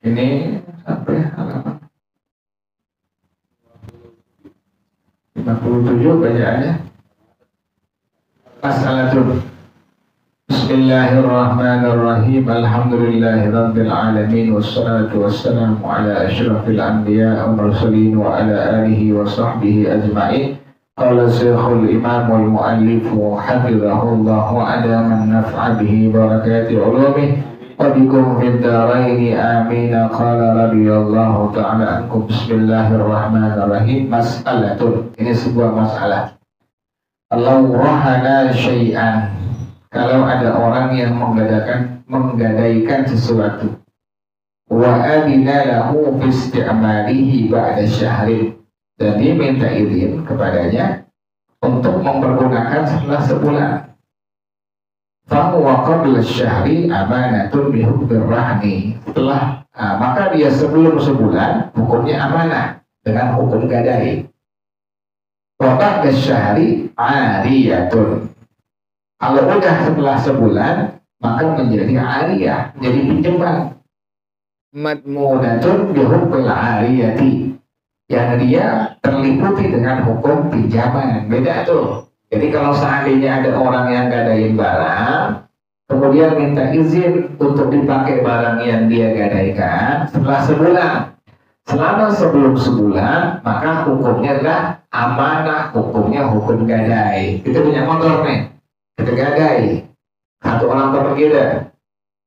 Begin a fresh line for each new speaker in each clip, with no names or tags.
Ini sampai halaman 57 bacaannya. Mas'alatun. Bismillahirrahmanirrahim. Alhamdulillahirabbil alamin wassalatu wassalamu ala asyrafil anbiya wal mursalin wa ala alihi wa sahbihi ajma'in. Qala Syekhul Imam wal Muallif hafizahullah wa adama an-naf'a bihi barakati ulumih وبكم في الدارين آمين. قال رضي الله تعالى عنكم. Bismillahirrahmanirrahim. Mas'alatun. Ini sebuah masalah. Law rahana syai'an. Kalau ada orang yang menggadaikan sesuatu, wa adina lahu fi isti'malihi ba'da syahrin, dan dia minta izin kepadanya untuk mempergunakan setelah sebulan. Fahuwa qabla syahri amanatun bihukmir rahni. Maka dia sebelum sebulan hukumnya amanah dengan hukum gadai. Wa ba'da syahri ariyatun. Kalau udah setelah sebulan maka menjadi ariyah, menjadi pinjaman. Madmunatun bihukmil ariyati. Yang dia terliputi dengan hukum pinjaman. Beda tuh. Jadi kalau seandainya ada orang yang gadain barang, kemudian minta izin untuk dipakai barang yang dia gadaikan setelah sebulan. Selama sebelum sebulan, maka hukumnya adalah amanah, hukumnya hukum gadai. Kita punya motor nih, kita gadai. Satu orang teman kita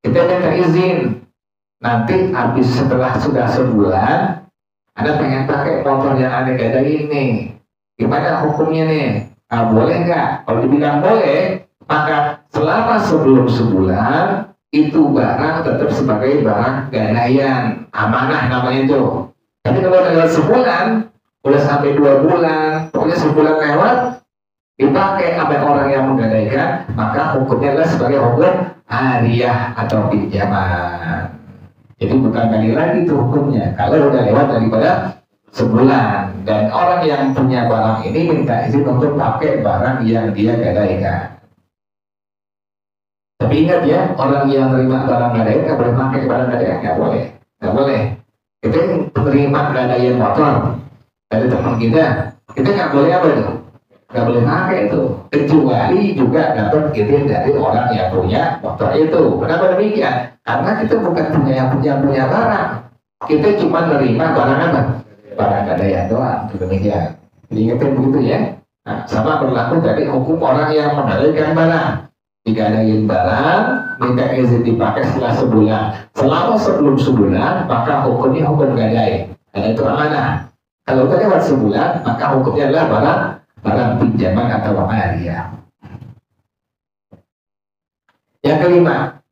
minta izin. Nanti habis setelah sudah sebulan, Anda pengen pakai motor yang Anda gadai ini. Gimana hukumnya nih? Boleh nggak? Kalau dibilang boleh, maka selama sebelum sebulan itu barang tetap sebagai barang gadaian, amanah namanya itu. Tapi kalau udah sebulan, udah sampai 2 bulan, pokoknya sebulan lewat, dipakai oleh orang yang menggadaikan, maka hukumnya adalah sebagai hukum ariyah atau pinjaman. Jadi bukan kali lagi itu hukumnya. Kalau udah lewat daripada sebulan dan orang yang punya barang ini minta izin untuk pakai barang yang dia gadaikan. Tapi ingat ya, orang yang terima barang gadaian nggak boleh pakai barang gadaian, nggak boleh, nggak boleh. Kita terima gadaian motor dari teman kita nggak boleh apa itu? Nggak boleh pakai itu, kecuali juga dapat izin dari orang yang punya motor itu. Kenapa demikian? Karena kita bukan punya barang, kita cuma menerima barang apa? Barang gadaian doang, demikian. Diingetin begitu ya. Nah, sama berlaku dari hukum orang yang menggadaikan barang. Digadain barang, minta izin dipakai setelah sebulan. Selama sebelum sebulan, maka hukumnya hukum gadai. Karena itu amanah. Kalau udah lewat sebulan, maka hukumnya adalah barang pinjaman atau ariyah. Yang kelima,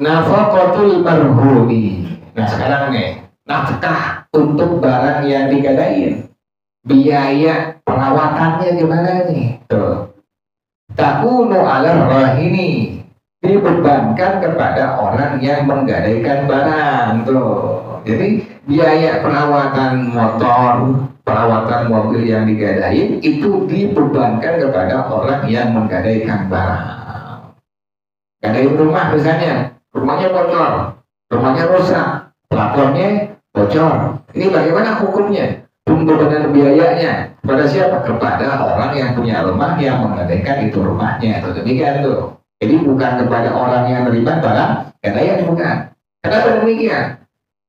nafaqatul marhuni. Nah sekarang nih, nafkah untuk barang yang digadain, biaya perawatannya gimana nih? Tuh, takunu ala rahini, dibebankan kepada orang yang menggadaikan barang. Tuh, jadi biaya perawatan motor, perawatan mobil yang digadain itu dibebankan kepada orang yang menggadaikan barang. Gadain rumah misalnya, rumahnya bocor, rumahnya rusak, plafonnya bocor. Ini bagaimana hukumnya? Pembebanan biayanya kepada siapa? Kepada orang yang punya rumah yang menggadaikan itu rumahnya. Itu demikian tuh. Jadi bukan kepada orang yang menerima barang gadaian, bukan. Kenapa demikian?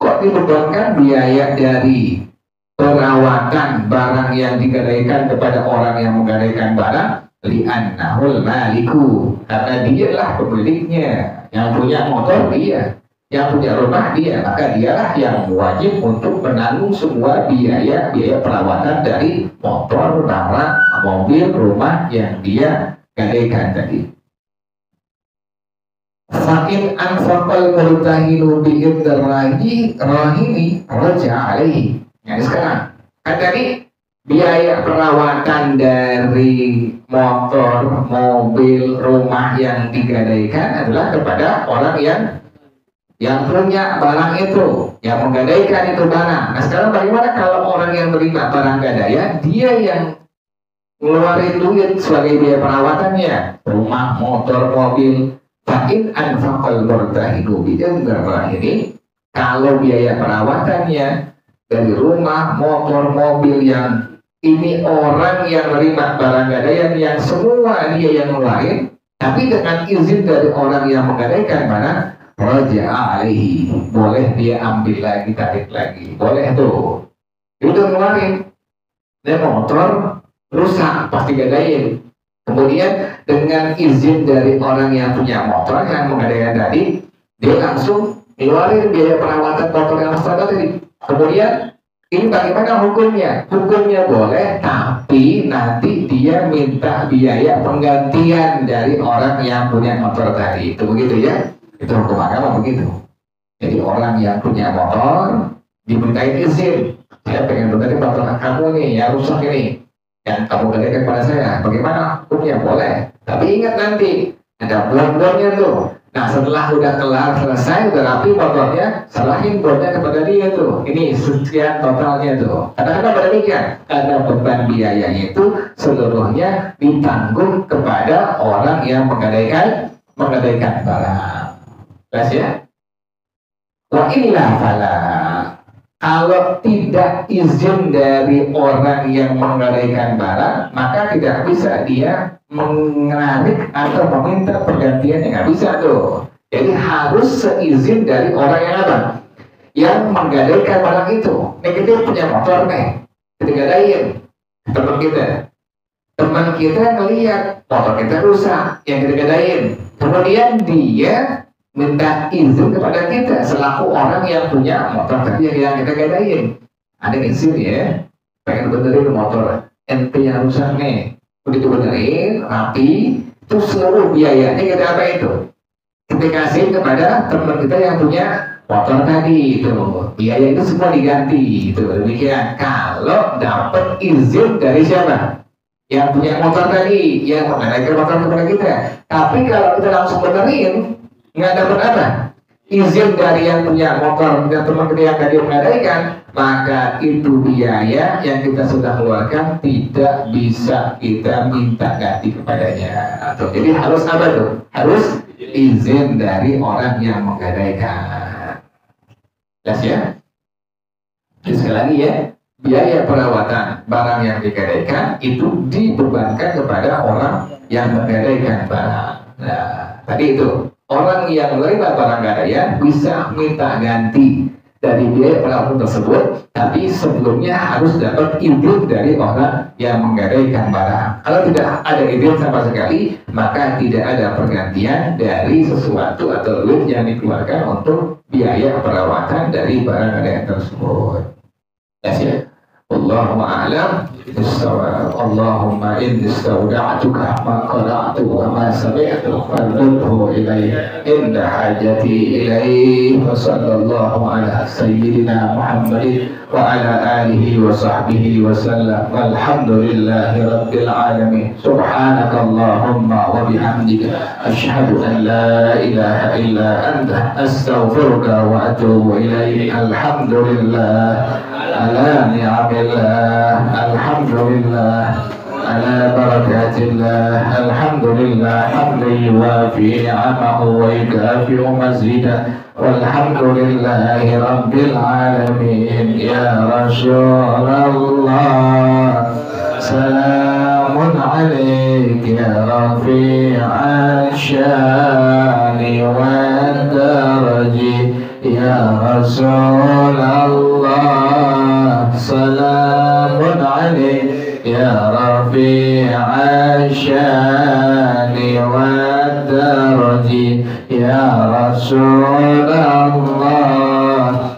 Kok dibebankan biaya dari perawatan barang yang digadaikan kepada orang yang menggadaikan barang? Li'annahul maliku, karena dialah pemiliknya. Yang punya motor dia, yang punya rumah dia, maka dialah yang wajib untuk menanggung semua biaya perawatan dari motor, barang, mobil, rumah yang dia gadaikan tadi. Fa'in anfaqal murtahinu bi'idrahi rahini raja alaihi. Nah sekarang, kan tadi biaya perawatan dari motor, mobil, rumah yang digadaikan adalah kepada orang yang punya barang itu, yang menggadaikan itu barang. Nah sekarang bagaimana kalau orang yang menerima barang gadaian, dia yang ngeluarin duit sebagai biaya perawatannya, rumah, motor, mobil. Fa'in anfaqal murtahinu bi'idrahi, Kalau biaya perawatannya dari rumah, motor, mobil yang ini orang yang menerima barang gadaian yang semua dia yang ngeluarin, tapi dengan izin dari orang yang menggadaikan barang, raja'a alaihi, boleh dia ambil lagi, tarik lagi, boleh tuh. Dia udah ngeluarin, dia motor rusak, pasti gadain. Kemudian dengan izin dari orang yang punya motor yang menggadaikan tadi, dia langsung ngeluarin biaya perawatan motor yang rusak tadi. Kemudian ini bagaimana hukumnya? Hukumnya boleh, tapi nanti dia minta biaya penggantian dari orang yang punya motor tadi. Itu begitu ya? Itu hukum agama begitu. Jadi orang yang punya motor dimintain izin. Saya pengen benerin motor kamu nih, yang rusak ini. Yang kamu gadaikan pada saya. Bagaimana hukumnya? Boleh. Tapi ingat nanti, ada bon-bonnya tuh. Nah setelah udah kelar, selesai, udah rapi motornya, serahin bonnya kepada dia tuh. Ini sekian totalnya tuh. Kadang-kadang pada demikian, karena beban biayanya itu seluruhnya ditanggung kepada orang yang menggadaikan barang. Jelas ya? Wah inilah fala. Kalau tidak izin dari orang yang menggadaikan barang, maka tidak bisa dia menarik atau meminta pergantiannya, nggak bisa tuh. Jadi harus seizin dari orang yang apa? Yang menggadaikan barang itu. Nih kita punya motor nih, kita gadain teman kita ngelihat motor kita rusak, yang kita gadain. Kemudian dia minta izin kepada kita selaku orang yang punya motor tadi yang kita gadain. Ada izin ya, pengen benerin motor ente yang rusak nih. Begitu benerin, rapi, itu seluruh biayanya kita apa itu? Kita kasih kepada teman kita yang punya motor tadi itu. Biaya itu semua diganti itu. Demikian kalau dapat izin dari siapa? Yang punya motor tadi, yang menggadaikan motor kepada kita. Tapi kalau kita langsung benerin, nggak dapat apa? Izin dari yang punya motor dan teman kita yang tadi menggadaikan, maka itu biaya yang kita sudah keluarkan tidak bisa kita minta ganti kepadanya. Jadi harus apa tuh? Harus izin dari orang yang menggadaikan. Jelas ya? Jadi sekali lagi ya, biaya perawatan barang yang digadaikan itu dibebankan kepada orang yang menggadaikan barang. Nah, tadi itu. Orang yang menerima barang gadaian bisa minta ganti dari biaya perawatan tersebut, tapi sebelumnya harus dapat izin dari orang yang menggadaikan barang. Kalau tidak ada izin sama sekali, maka tidak ada pergantian dari sesuatu atau duit yang dikeluarkan untuk biaya perawatan dari barang gadaian tersebut. Ya, Allahu a'lam bissawab. Allahumma inni istawda'tuka ma qara'tu wa ma sami'tu fardudhu ilayya inda hajati ilayhi. Wa sallallahu ala sayyidina Muhammadin wa ala alihi wa sahbihi wa sallam. Walhamdulillahi rabbil alamin. Subhanaka Allahumma wa bihamdika ashhadu an la ilaha illa anta astaghfiruka wa atubu ilayk. Alhamdulillah ala ni'amillah, alhamdulillah ala barakatillah, alhamdulillah hamdan yuwafi ni'amahu wa yukafi'u mazidah, walhamdulillahi rabbil alamin. Ya Rasulullah, salamun alaik ya rafi'al syani wa daraji. Ya Rasulullah, salamun alaik ya rafi'al syani wa daraji. Ya Rasulullah,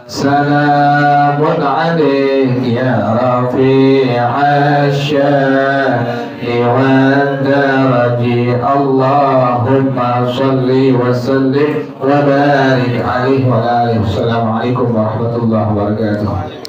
salamun alaik ya rafi'al syani wa daraji. Allahumma salli wa sallim wa barik alaihi wa alihi. Assalamualaikum warahmatullahi wabarakatuh.